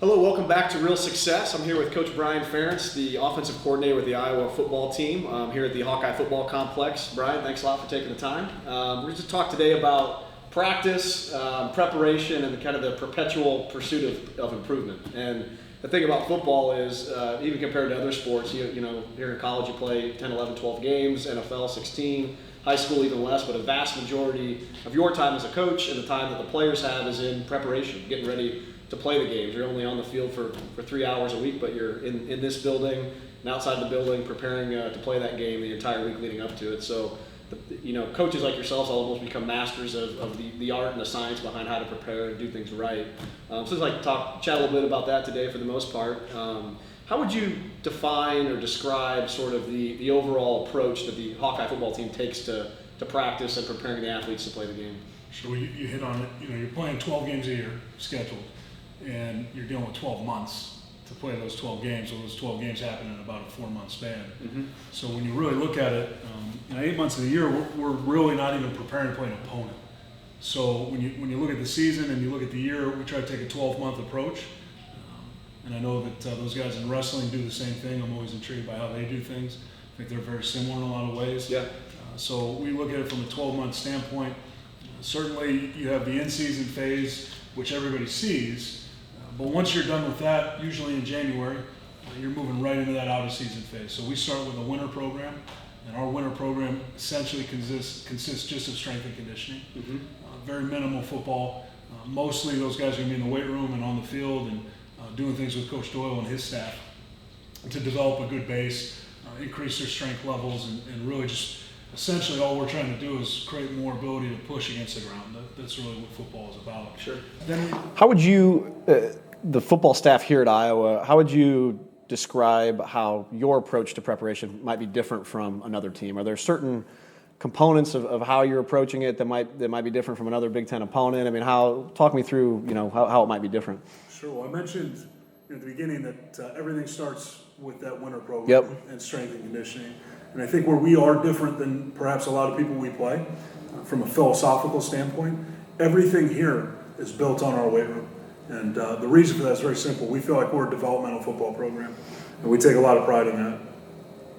Hello, welcome back to Real Success. I'm here with Coach Brian Ferentz, the Offensive Coordinator with the Iowa football team here at the Hawkeye Football Complex. Brian, thanks a lot for taking the time. We're going to talk today about practice, preparation, and kind of the perpetual pursuit of improvement. And the thing about football is, even compared to other sports, you know, here in college you play 10, 11, 12 games, NFL 16, high school even less, but a vast majority of your time as a coach and the time that the players have is in preparation, getting ready to play the games. You're only on the field for 3 hours a week, but you're in this building and outside the building preparing to play that game the entire week leading up to it. So, you know, coaches like yourselves almost become masters of the art and the science behind how to prepare and do things right. So I'd like to chat a little bit about that today for the most part. How would you define or describe sort of the overall approach that the Hawkeye football team takes to practice and preparing the athletes to play the game? Sure, you hit on it. You know, you're playing 12 games a year scheduled, and you're dealing with 12 months to play those 12 games. So those 12 games happen in about a 4-month span. Mm-hmm. So when you really look at it, 8 months of the year, we're really not even preparing to play an opponent. So when you look at the season and you look at the year, we try to take a 12-month approach. And I know that those guys in wrestling do the same thing. I'm always intrigued by how they do things. I think they're very similar in a lot of ways. Yeah. So we look at it from a 12-month standpoint. Certainly you have the in-season phase, which everybody sees. But once you're done with that, usually in January, you're moving right into that out-of-season phase. So we start with a winter program, and our winter program essentially consists just of strength and conditioning. Mm-hmm. Very minimal football. Mostly those guys are going to be in the weight room and on the field and doing things with Coach Doyle and his staff to develop a good base, increase their strength levels, and really just essentially all we're trying to do is create more ability to push against the ground. That's really what football is about. Sure. How would you, the football staff here at Iowa, how would you describe how your approach to preparation might be different from another team? Are there certain components of how you're approaching it that might be different from another Big Ten opponent? I mean, talk me through, you know, how it might be different. Sure. Well, I mentioned at the beginning that everything starts with that winter program and strength and conditioning. And I think where we are different than perhaps a lot of people we play, from a philosophical standpoint, everything here is built on our weight room. And the reason for that is very simple. We feel like we're a developmental football program, and we take a lot of pride in that.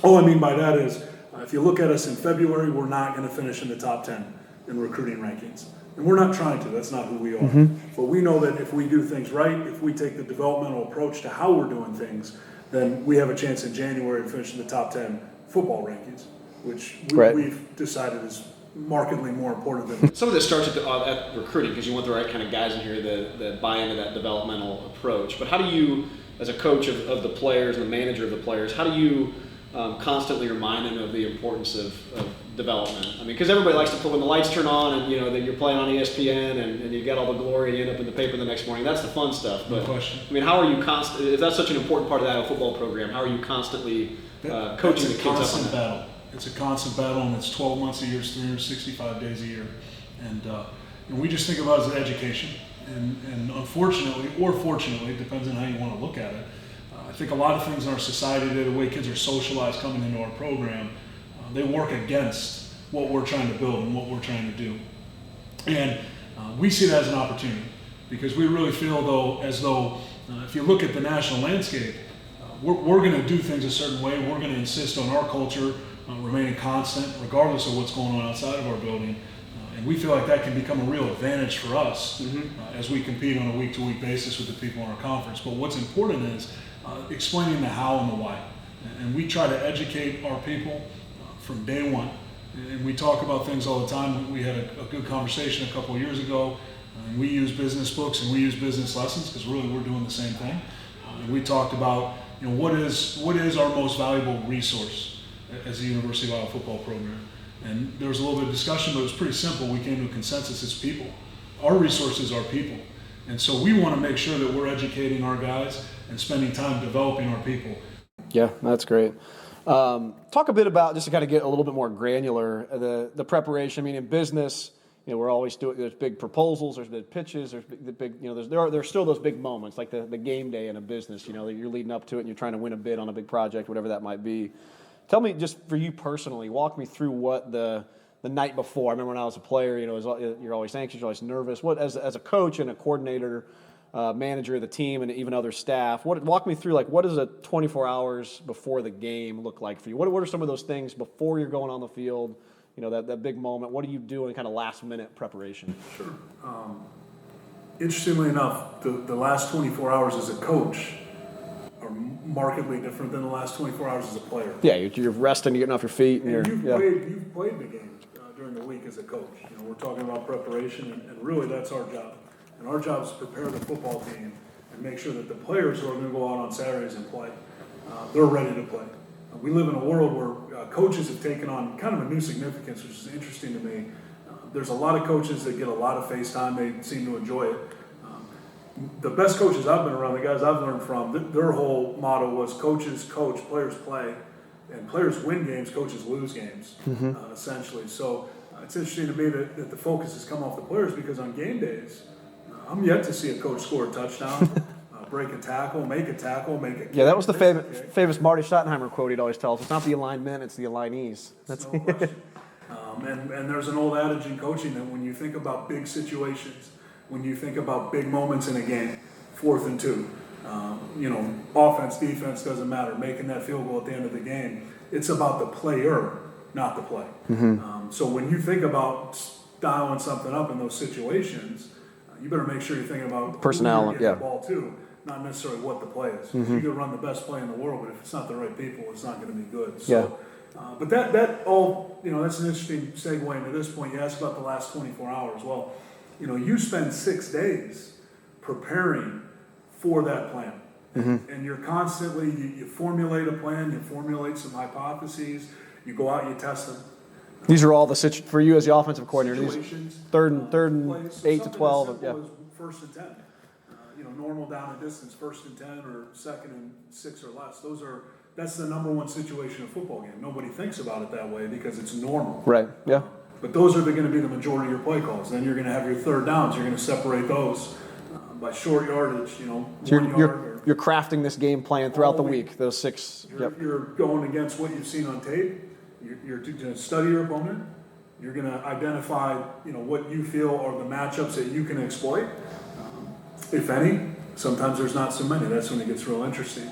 All I mean by that is, if you look at us in February, we're not going to finish in the top 10 in recruiting rankings. And we're not trying to. That's not who we are. Mm-hmm. But we know that if we do things right, if we take the developmental approach to how we're doing things, then we have a chance in January to finish in the top 10 football rankings, which we've decided is markedly more important than some of this starts at recruiting, because you want the right kind of guys in here that buy into that developmental approach. But how do you, as a coach of the players and the manager of the players, how do you constantly remind them of the importance of development? I mean, because everybody likes to put, when the lights turn on and, you know, that you're playing on ESPN and you get all the glory and you end up in the paper the next morning, that's the fun stuff. But, no question. I mean, how are you if that's such an important part of that football program, how are you constantly coaching the kids up on that? It's a constant battle, and it's 12 months a year, it's 365 days a year. And we just think about it as an education. And unfortunately, or fortunately, it depends on how you want to look at it, I think a lot of things in our society today, the way kids are socialized coming into our program, they work against what we're trying to build and what we're trying to do. And we see that as an opportunity, because we really feel as though if you look at the national landscape, we're going to do things a certain way. We're going to insist on our culture remaining constant, regardless of what's going on outside of our building. And we feel like that can become a real advantage for us as we compete on a week-to-week basis with the people in our conference. But what's important is explaining the how and the why. And we try to educate our people from day one. And we talk about things all the time. We had a good conversation a couple of years ago. And we use business books and we use business lessons, because really we're doing the same thing. And we talked about, you know, what is our most valuable resource as a University of Iowa football program. And there was a little bit of discussion, but it was pretty simple. We came to a consensus: it's people. Our resources are people. And so we want to make sure that we're educating our guys and spending time developing our people. Yeah, that's great. Talk a bit about, just to kind of get a little bit more granular, the preparation. I mean, in business, you know, we're always doing, there's big proposals, there's big pitches, there's big, you know, there's still those big moments, like the game day in a business, you know, that you're leading up to it and you're trying to win a bid on a big project, whatever that might be. Tell me, just for you personally, walk me through what the night before. I remember when I was a player, you know, you're always anxious, you're always nervous. What, as a coach and a coordinator, manager of the team and even other staff. Walk me through, like, what does a 24 hours before the game look like for you? What are some of those things before you're going on the field? You know, that big moment. What do you do in kind of last minute preparation? Sure. Interestingly enough, the last 24 hours as a coach are markedly different than the last 24 hours as a player. Yeah, you're resting, you're getting off your feet, and you've played the game during the week as a coach. You know, we're talking about preparation, and really that's our job. And our job is to prepare the football team and make sure that the players who are going to go out on Saturdays and play, they're ready to play. We live in a world where coaches have taken on kind of a new significance, which is interesting to me. There's a lot of coaches that get a lot of face time. They seem to enjoy it. The best coaches I've been around, the guys I've learned from, their whole motto was coaches coach, players play, and players win games, coaches lose games, essentially. So it's interesting to me that the focus has come off the players, because on game days, I'm yet to see a coach score a touchdown, break a tackle, make a kick. Yeah, that was the famous Marty Schottenheimer quote he'd always tell us. It's not the aligned men, it's the alignees. That's no question. And there's an old adage in coaching that when you think about big situations, when you think about big moments in a game, 4th and 2, offense, defense, doesn't matter, making that field goal at the end of the game, it's about the player, not the play. So when you think about dialing something up in those situations, you better make sure you're thinking about personnel, the ball too, not necessarily what the play is. You can run the best play in the world, but if it's not the right people, it's not going to be good. So, but that all, that's an interesting segue into this point. You asked about the last 24 hours. Well, you spend 6 days preparing for that plan. And you're constantly, you formulate a plan, you formulate some hypotheses, you go out, you test them. These are all for you as the offensive coordinator. Situations, third and 8 to 12. Yeah. First and 10. Normal down and distance, 1st and 10 or 2nd and 6 or less. That's the number one situation in a football game. Nobody thinks about it that way because it's normal. Right. Yeah. But those are going to be the majority of your play calls. Then you're going to have your third downs. You're going to separate those by short yardage. So you're crafting this game plan throughout the week. Those 6. You're going against what you've seen on tape. You're going to study your opponent. You're going to identify, what you feel are the matchups that you can exploit, if any. Sometimes there's not so many. That's when it gets real interesting.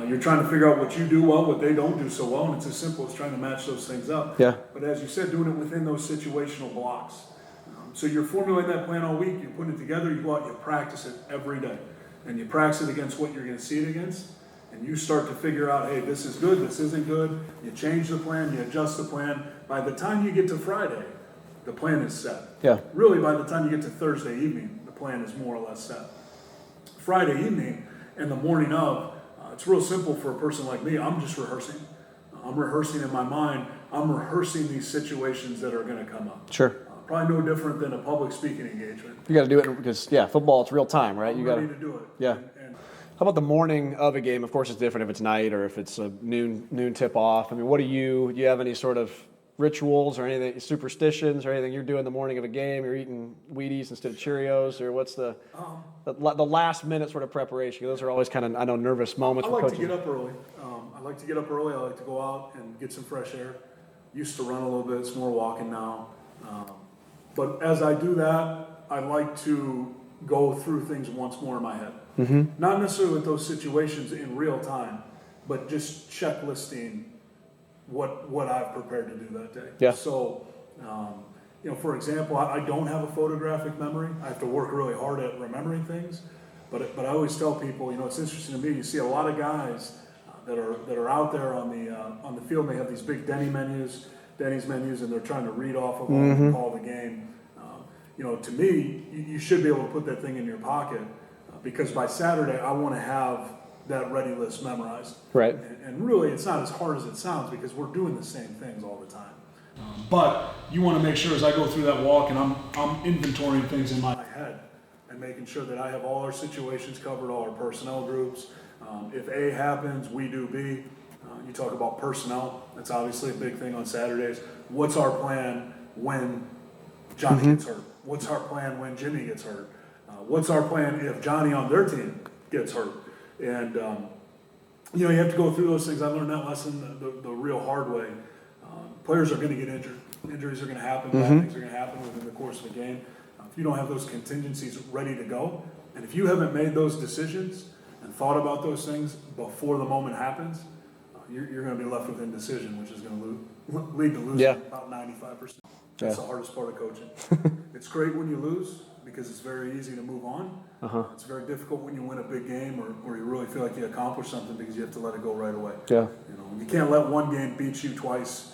You're trying to figure out what you do well, what they don't do so well, and it's as simple as trying to match those things up. Yeah. But as you said, doing it within those situational blocks. So you're formulating that plan all week. You're putting it together. You go out. You practice it every day, and you practice it against what you're going to see it against. And you start to figure out, hey, this is good, this isn't good. You change the plan, you adjust the plan. By the time you get to Friday, the plan is set. Yeah. Really, by the time you get to Thursday evening, the plan is more or less set. Friday evening and the morning of, it's real simple for a person like me. I'm just rehearsing. I'm rehearsing in my mind. I'm rehearsing these situations that are going to come up. Sure. Probably no different than a public speaking engagement. You got to do it because, football, it's real time, right? You got to do it. Yeah. How about the morning of a game? Of course, it's different if it's night or if it's a noon tip off. I mean, do you have any sort of rituals or anything, superstitions or anything you're doing the morning of a game? You're eating Wheaties instead of Cheerios, or what's the last minute sort of preparation? Those are always kind of, nervous moments. I like to get up early. I like to go out and get some fresh air. Used to run a little bit. It's more walking now. But as I do that, I like to go through things once more in my head. Not necessarily with those situations in real time, but just checklisting what I've prepared to do that day. Yeah. So, for example, I don't have a photographic memory. I have to work really hard at remembering things. But I always tell people, it's interesting to me. You see a lot of guys that are out there on the field. They have these big Denny's menus, and they're trying to read off of them and call the game. To me, you should be able to put that thing in your pocket because by Saturday, I want to have that ready list memorized. Right. And really, it's not as hard as it sounds because we're doing the same things all the time. But you want to make sure as I go through that walk and I'm inventorying things in my head and making sure that I have all our situations covered, all our personnel groups. If A happens, we do B. You talk about personnel. That's obviously a big thing on Saturdays. What's our plan when Johnny gets hurt? What's our plan when Jimmy gets hurt? What's our plan if Johnny on their team gets hurt? And, you have to go through those things. I learned that lesson the real hard way. Players are going to get injured. Injuries are going to happen. Bad things are going to happen within the course of a game. if you don't have those contingencies ready to go, and if you haven't made those decisions and thought about those things before the moment happens, you're going to be left with indecision, which is going to lead to losing about 95%. That's the hardest part of coaching. It's great when you lose because it's very easy to move on. It's very difficult when you win a big game or you really feel like you accomplished something because you have to let it go right away. You can't let one game beat you twice.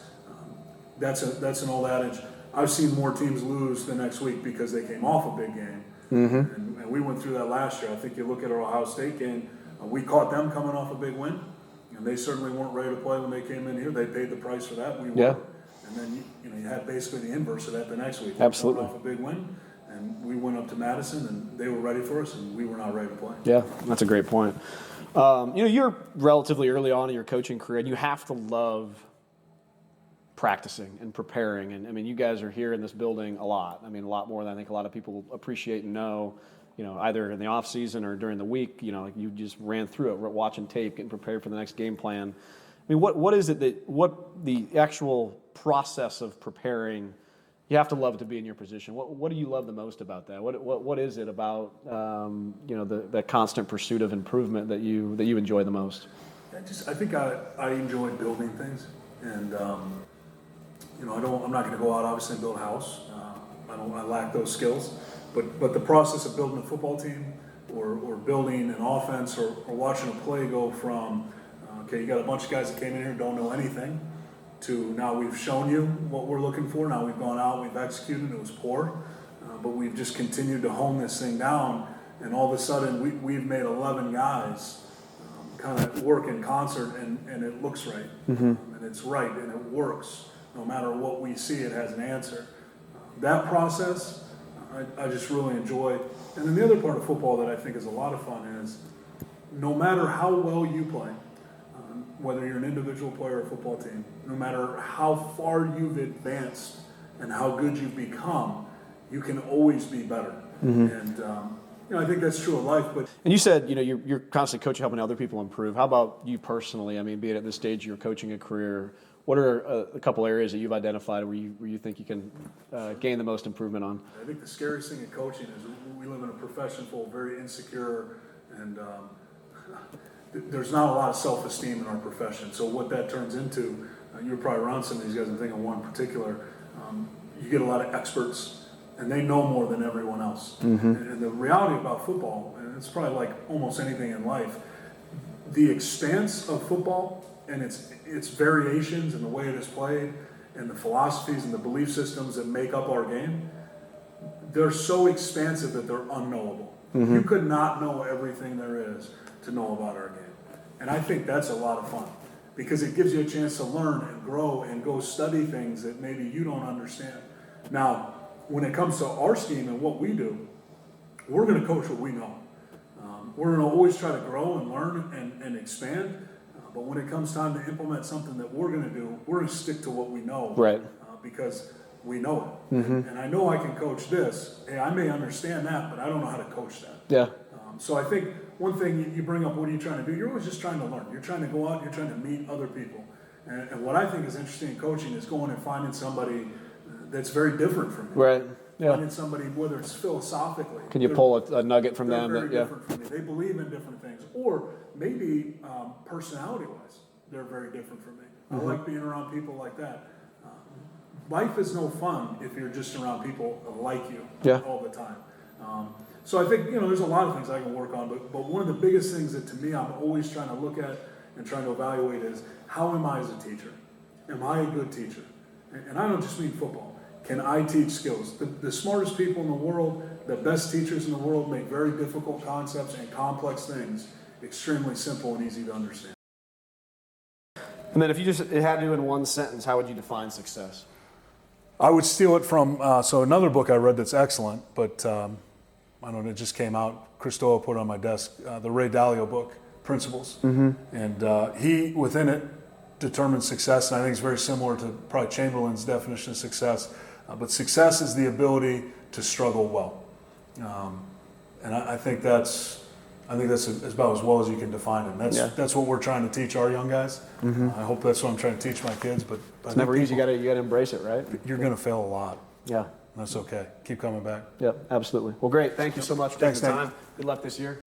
That's an old adage. I've seen more teams lose the next week because they came off a big game. And we went through that last year. I think you look at our Ohio State game, we caught them coming off a big win, and they certainly weren't ready to play when they came in here. They paid the price for that. We were. And then you had basically the inverse of that the next week. Absolutely. Off a big win, and we went up to Madison, and they were ready for us, and we were not ready to play. Yeah, that's a great point. You're relatively early on in your coaching career, and you have to love practicing and preparing. And I mean, you guys are here in this building a lot. I mean, a lot more than I think a lot of people appreciate and know. Either in the off season or during the week. Like you just ran through it, watching tape, getting prepared for the next game plan. I mean, what is it what the actual process of preparing? You have to love to be in your position. What do you love the most about that? What is it about that constant pursuit of improvement that you enjoy the most? I think I enjoy building things, and I'm not going to go out obviously and build a house. I lack those skills, but the process of building a football team or building an offense or watching a play go from you got a bunch of guys that came in here who don't know anything to now we've shown you what we're looking for. Now we've gone out, we've executed. It was poor, but we've just continued to hone this thing down, and all of a sudden we've made 11 guys kind of work in concert, and it looks right, and it's right, and it works. No matter what we see, it has an answer. That process, I just really enjoy. And then the other part of football that I think is a lot of fun is no matter how well you play, whether you're an individual player or a football team, no matter how far you've advanced and how good you've become, you can always be better. And I think that's true of life. But you said you're constantly coaching, helping other people improve. How about you personally? I mean, be it at this stage of your coaching a career, what are a couple areas that you've identified where you think you can gain the most improvement on? I think the scariest thing in coaching is we live in a profession full of very insecure and there's not a lot of self-esteem in our profession. So what that turns into, you're probably around some of these guys, I'm thinking one in particular, you get a lot of experts and they know more than everyone else. And the reality about football, and it's probably like almost anything in life, the expanse of football and its variations and the way it is played and the philosophies and the belief systems that make up our game, they're so expansive that they're unknowable. You could not know everything there is to know about our game. And I think that's a lot of fun because it gives you a chance to learn and grow and go study things that maybe you don't understand. Now, when it comes to our scheme and what we do, we're going to coach what we know. We're going to always try to grow and learn and expand. But when it comes time to implement something that we're going to do, we're going to stick to what we know. Right. Because we know it. And I know I can coach this. Hey, I may understand that, but I don't know how to coach that. Yeah. So I think one thing you bring up, what are you trying to do? You're always just trying to learn. You're trying to go out, you're trying to meet other people. And what I think is interesting in coaching is going and finding somebody that's very different from you. Right. Yeah. Finding somebody, whether it's philosophically. Can you pull a nugget from them? They're very different from me. They believe in different things. Or maybe personality-wise, they're very different from me. I like being around people like that. Life is no fun if you're just around people like you all the time. So I think, there's a lot of things I can work on, but one of the biggest things that to me I'm always trying to look at and trying to evaluate is how am I as a teacher? Am I a good teacher? And I don't just mean football. Can I teach skills? The smartest people in the world, the best teachers in the world make very difficult concepts and complex things extremely simple and easy to understand. And then if you just had to in one sentence, how would you define success? I would steal it from, so another book I read that's excellent, but I don't know, it just came out. Chris Doyle put it on my desk, the Ray Dalio book, Principles. And he, within it, determines success, and I think it's very similar to probably Chamberlain's definition of success. But success is the ability to struggle well. And I think that's about as well as you can define it. That's what we're trying to teach our young guys. I hope that's what I'm trying to teach my kids. But it's never easy. You got to embrace it, right? You're going to fail a lot. Yeah. That's okay. Keep coming back. Yep, absolutely. Well, great. Thank you so much for taking Thanks, the Nate. time. Good luck this year.